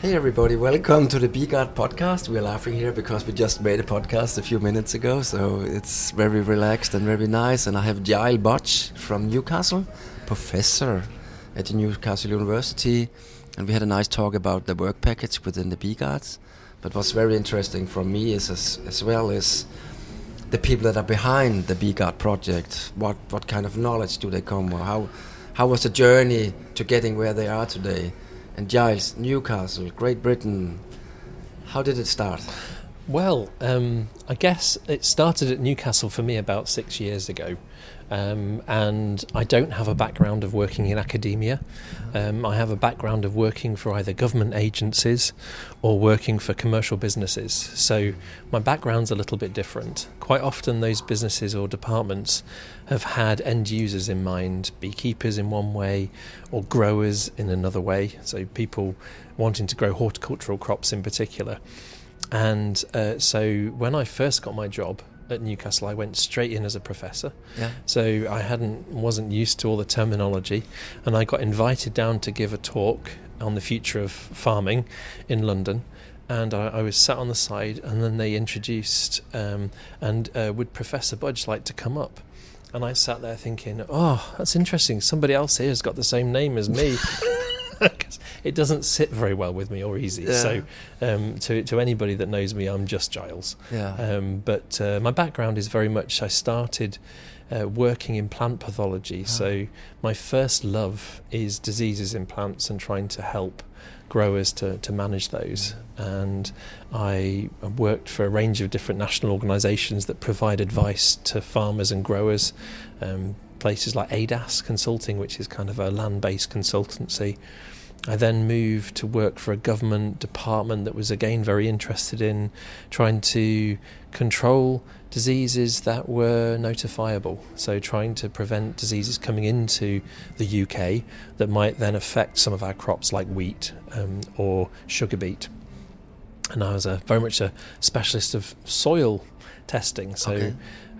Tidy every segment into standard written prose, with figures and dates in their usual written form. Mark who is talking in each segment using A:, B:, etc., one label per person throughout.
A: Hey everybody, welcome to the BGuard podcast. We're laughing here because we just made a podcast a few minutes ago, so it's very relaxed and very nice. And I have Giles Budge from Newcastle, professor at the Newcastle University, and we had a nice talk about the work package within the BGuards. But what's very interesting for me is as well is the people that are behind the BGuard project. What kind of knowledge do they come, or how was the journey to getting where they are today? And Giles, Newcastle, Great Britain, how did it start?
B: Well, I guess it started at Newcastle for me about 6 years ago. And I don't have a background of working in academia. I have a background of working for either government agencies or working for commercial businesses. So my background's a little bit different. Quite often those businesses or departments have had end users in mind, beekeepers in one way or growers in another way. So people wanting to grow horticultural crops in particular. And so when I first got my job at Newcastle, I went straight in as a professor. Yeah. So I wasn't used to all the terminology, and I got invited down to give a talk on the future of farming in London. And I was sat on the side, and then they introduced, would Professor Budge like to come up? And I sat there thinking, oh, that's interesting. Somebody else here has got the same name as me. It doesn't sit very well with me or easy. Yeah. So to anybody that knows me, I'm just Giles. Yeah. But my background is very much, I started working in plant pathology. So my first love is diseases in plants and trying to help growers to manage those. And I worked for a range of different national organisations that provide advice to farmers and growers. Places like ADAS Consulting, which is kind of a land-based consultancy. I then moved to work for a government department that was again very interested in trying to control diseases that were notifiable. So trying to prevent diseases coming into the UK that might then affect some of our crops like wheat or sugar beet. And I was very much a specialist of soil testing. So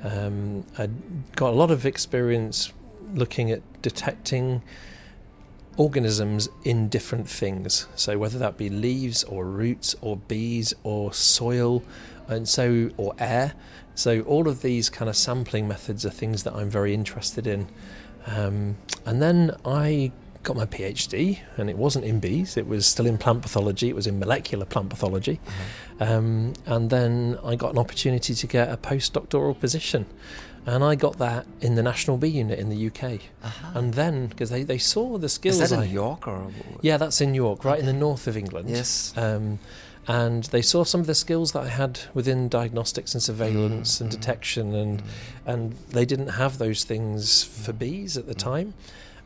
B: I got a lot of experience looking at detecting organisms in different things, so whether that be leaves or roots or bees or soil or air. So all of these kind of sampling methods are things that I'm very interested in. And then I got my PhD, and it wasn't in bees, it was still in plant pathology, it was in molecular plant pathology. And then I got an opportunity to get a postdoctoral position. And I got that in the National Bee Unit in the UK. And then, because they saw the skills...
A: Is that in York?
B: Yeah, that's in York, right in the north of England.
A: Yes.
B: And they saw some of the skills that I had within diagnostics and surveillance and detection, and they didn't have those things for bees at the time.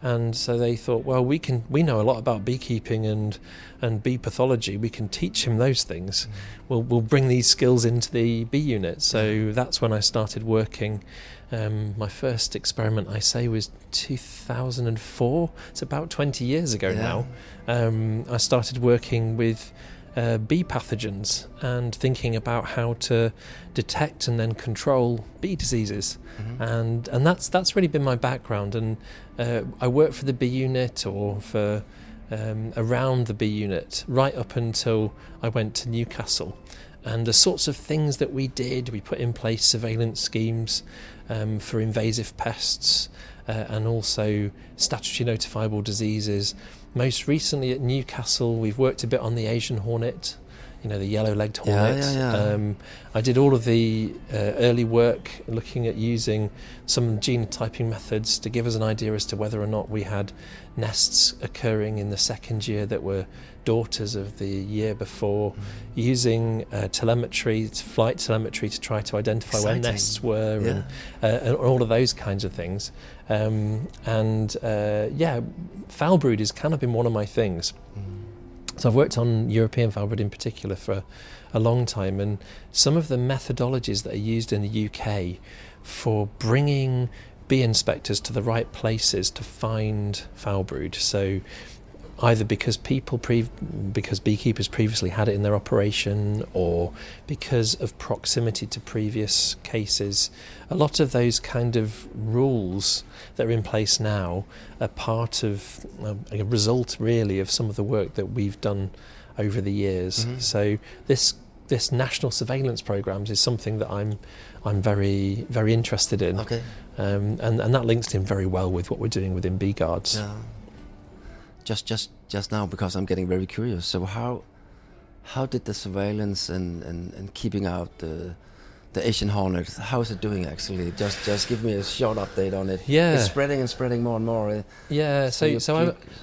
B: And so they thought, well, we know a lot about beekeeping and bee pathology. We can teach him those things. We'll bring these skills into the bee unit. So that's when I started working. My first experiment, I say, was 2004. It's about 20 years ago now. I started working with bee pathogens and thinking about how to detect and then control bee diseases. And that's really been my background. And I worked for the bee unit or for around the bee unit right up until I went to Newcastle. And the sorts of things that we did, we put in place surveillance schemes for invasive pests and also statutory notifiable diseases. Most recently at Newcastle, we've worked a bit on the Asian hornet, the yellow-legged hornet. I did all of the early work looking at using some genotyping methods to give us an idea as to whether or not we had nests occurring in the second year that were daughters of the year before, using flight telemetry to try to identify where nests were and all of those kinds of things. Foul brood has kind of been one of my things. So I've worked on European foul brood in particular for a long time, and some of the methodologies that are used in the UK for bringing bee inspectors to the right places to find foul brood. So either because beekeepers previously had it in their operation, or because of proximity to previous cases. A lot of those kind of rules that are in place now are part of a result really of some of the work that we've done over the years. So this national surveillance programs is something that I'm very, very interested in.
A: Okay.
B: And that links in very well with what we're doing within Bee Guards.
A: Yeah. Just now, because I'm getting very curious. So how did the surveillance and keeping out the Asian hornet, how is it doing actually? Just give me a short update on it.
B: Yeah.
A: It's spreading and spreading more and more.
B: Yeah,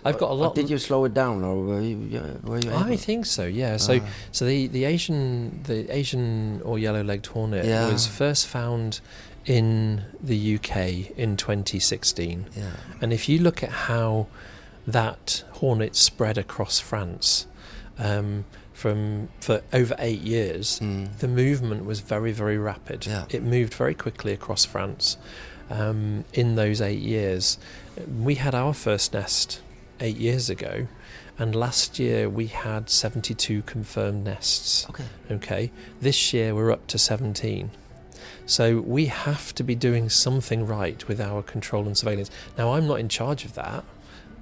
B: I've got a lot.
A: Did you slow it down, or were you able?
B: I think so. Yeah. So the Asian or yellow-legged hornet was first found in the UK in 2016.
A: Yeah.
B: And if you look at how that hornet spread across France, for over 8 years, the movement was very, very rapid.
A: Yeah.
B: It moved very quickly across France. In those 8 years, we had our first nest 8 years ago, and last year we had 72 confirmed nests. Okay. This year we're up to 17. So we have to be doing something right with our control and surveillance. Now, I'm not in charge of that.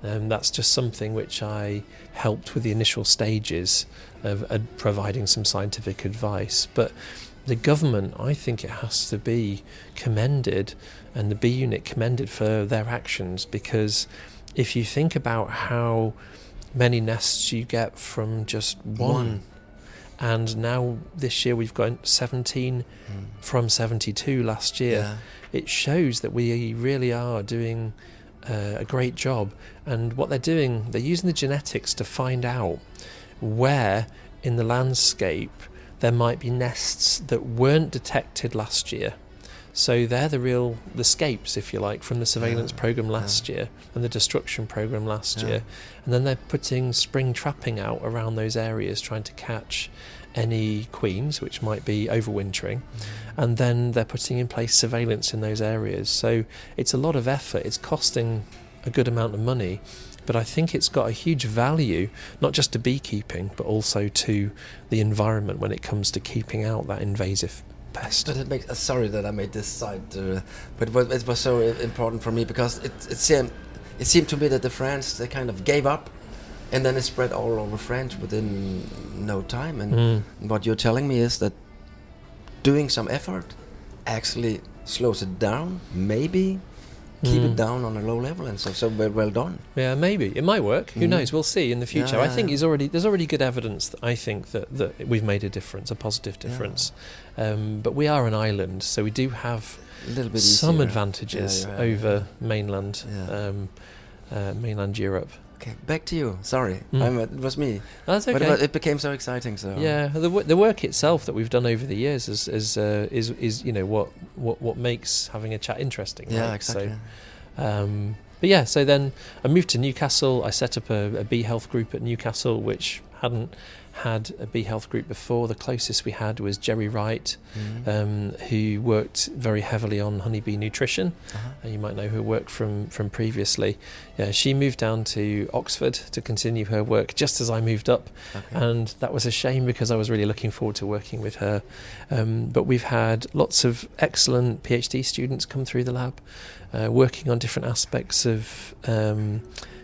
B: That's just something which I helped with the initial stages of providing some scientific advice. But the government, I think it has to be commended, and the bee unit commended for their actions, because if you think about how many nests you get from just one, and now this year we've got 17 from 72 last year, it shows that we really are doing a great job. And what they're doing, they're using the genetics to find out where in the landscape there might be nests that weren't detected last year. So they're the escapes, if you like, from the surveillance program last year and the destruction program last year. And then they're putting spring trapping out around those areas, trying to catch any queens which might be overwintering, and then they're putting in place surveillance in those areas. So it's a lot of effort, it's costing a good amount of money, but I think it's got a huge value, not just to beekeeping but also to the environment when it comes to keeping out that invasive pest.
A: But it makes sorry that I made this side, but it was so important for me, because it seemed to me that the France, they kind of gave up, and then it spread all over France within no time. And what you're telling me is that doing some effort actually slows it down, maybe keep it down on a low level, and so well done. Yeah,
B: maybe it might work. Who knows? We'll see in the future. I think there's already good evidence that I think that we've made a difference, a positive difference. But we are an island, so we do have
A: a little bit
B: some advantages over mainland Europe.
A: Okay, back to you. Sorry, it was me.
B: That's okay.
A: But it became so exciting. So
B: the work itself that we've done over the years is what makes having a chat interesting.
A: Yeah,
B: right?
A: exactly.
B: So then I moved to Newcastle. I set up a bee health group at Newcastle, which hadn't had a bee health group before. The closest we had was Jerry Wright, who worked very heavily on honeybee nutrition. You might know her work from previously. She moved down to Oxford to continue her work just as I moved up, and that was a shame because I was really looking forward to working with her. But we've had lots of excellent PhD students come through the lab, working on different aspects of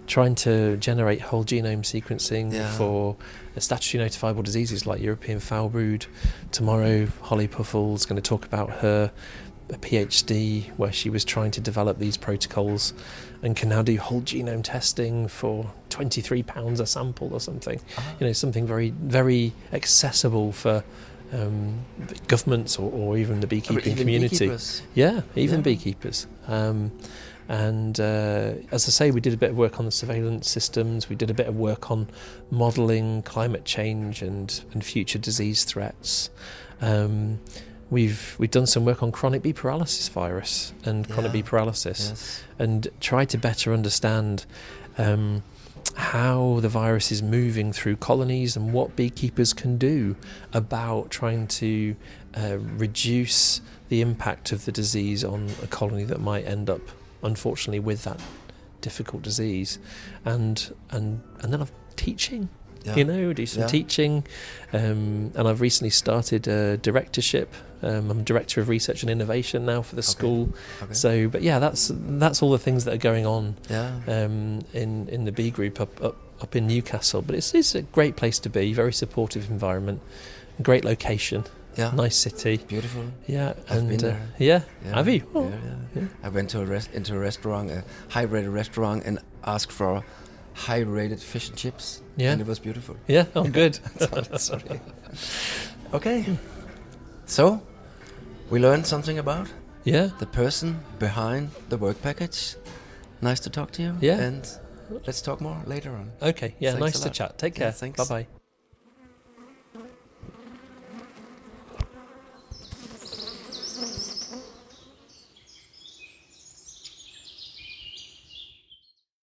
B: trying to generate whole genome sequencing for statutory notifiable diseases like European foul brood. Tomorrow, Holly Puffle's going to talk about her PhD where she was trying to develop these protocols and can now do whole genome testing for £23 a sample or something. Something very, very accessible for governments or even the beekeeping community.
A: Beekeepers.
B: Beekeepers. And as I say, we did a bit of work on the surveillance systems. We did a bit of work on modelling climate change and future disease threats. We've done some work on chronic bee paralysis virus and chronic bee paralysis, and tried to better understand how the virus is moving through colonies and what beekeepers can do about trying to reduce the impact of the disease on a colony that might end up, unfortunately, with that difficult disease. And then I'm teaching, do some teaching, and I've recently started a directorship. I'm director of research and innovation now for the school. So, but that's all the things that are going on in the bee group up up in Newcastle, but it's a great place to be. Very supportive environment, great location,
A: Yeah.
B: nice city.
A: Beautiful.
B: Yeah,
A: I've been there.
B: Yeah.
A: Yeah.
B: Have you? Oh.
A: Yeah. I went to into a restaurant, a high-rated restaurant, and asked for high-rated fish and chips.
B: Yeah.
A: And it was beautiful.
B: Yeah. Oh, good.
A: Sorry. Okay. So, we learned something about
B: Yeah.
A: the person behind the work package. Nice to talk to you.
B: Yeah.
A: And let's talk more later on.
B: Okay. Yeah.
A: Thanks
B: nice
A: a
B: to
A: lot.
B: chat. Take
A: Yeah,
B: care.
A: thanks.
B: Bye bye.